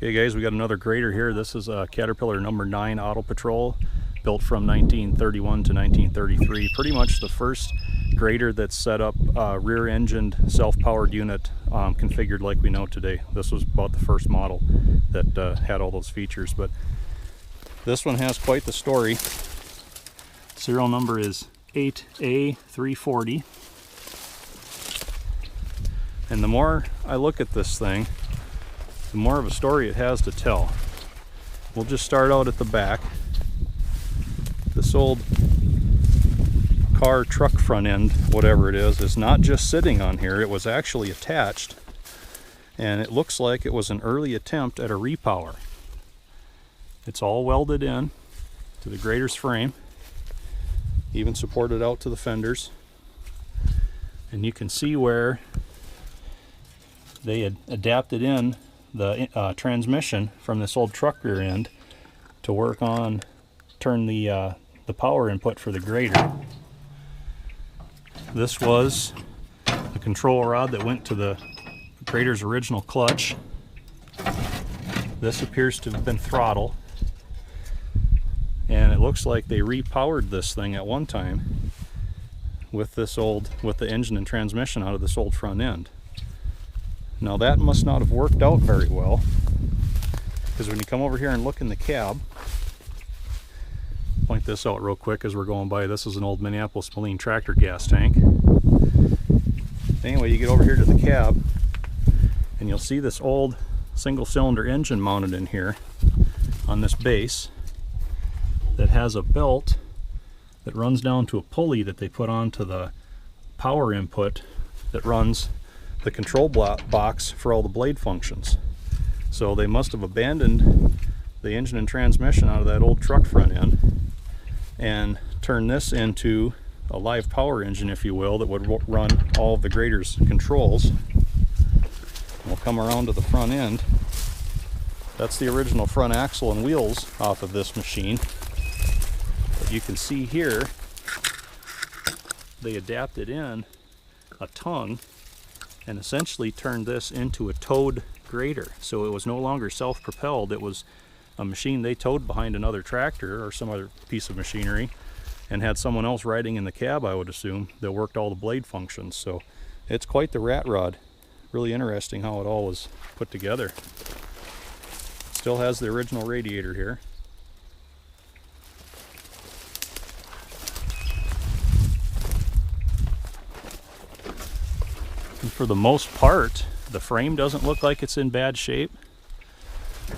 Okay guys, we got another grader here. This is a Caterpillar number 9 Auto Patrol, built from 1931 to 1933. Pretty much the first grader that's set up rear-engined self-powered unit configured like we know today. This was about the first model that had all those features, but this one has quite the story. Serial number is 8A340. And the more I look at this thing, the more of a story it has to tell. We'll just start out at the back. This old car truck front end, whatever it is not just sitting on here. It was actually attached, and it looks like it was an early attempt at a repower. It's all welded in to the grader's frame, even supported out to the fenders, and you can see where they had adapted in the transmission from this old truck rear end to work on turn the power input for the grader. This was the control rod that went to the grader's original clutch. This appears to have been throttle, and it looks like they repowered this thing at one time with the engine and transmission out of this old front end. Now that must not have worked out very well, because when you come over here and look in the cab, point this out real quick as we're going by. This is an old Minneapolis Moline tractor gas tank. Anyway, you get over here to the cab and you'll see this old single cylinder engine mounted in here on this base that has a belt that runs down to a pulley that they put onto the power input that runs the control box for all the blade functions. So they must have abandoned the engine and transmission out of that old truck front end and turned this into a live power engine, if you will, that would run all of the grader's controls. We'll come around to the front end. That's the original front axle and wheels off of this machine. But you can see here they adapted in a tongue and essentially turned this into a towed grader. So it was no longer self-propelled. It was a machine they towed behind another tractor or some other piece of machinery and had someone else riding in the cab, I would assume, that worked all the blade functions. So it's quite the rat rod. Really interesting how it all was put together. Still has the original radiator here. And for the most part, the frame doesn't look like it's in bad shape.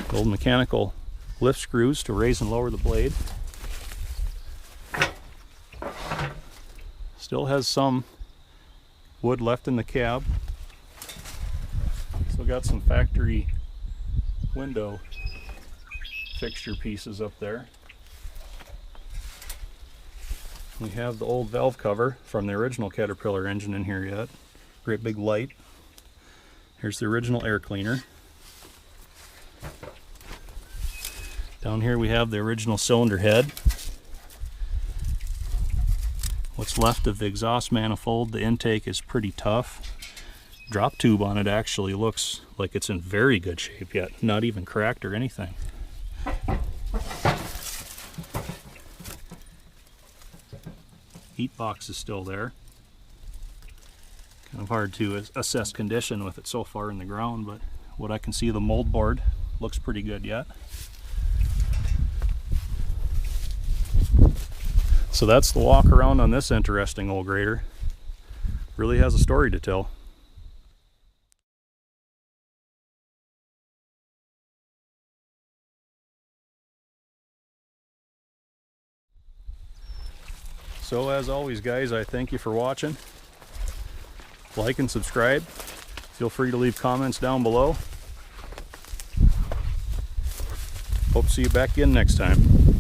The old mechanical lift screws to raise and lower the blade. Still has some wood left in the cab. Still got some factory window fixture pieces up there. We have the old valve cover from the original Caterpillar engine in here yet. Great big light. Here's the original air cleaner. Down here we have the original cylinder head. What's left of the exhaust manifold, the intake is pretty tough. Drop tube on it actually looks like it's in very good shape yet, not even cracked or anything. Heat box is still there. Kind of hard to assess condition with it so far in the ground, but what I can see, the mold board looks pretty good yet. So that's the walk around on this interesting old grader. Really has a story to tell. So as always guys, I thank you for watching. Like and subscribe. Feel free to leave comments down below. Hope to see you back again next time.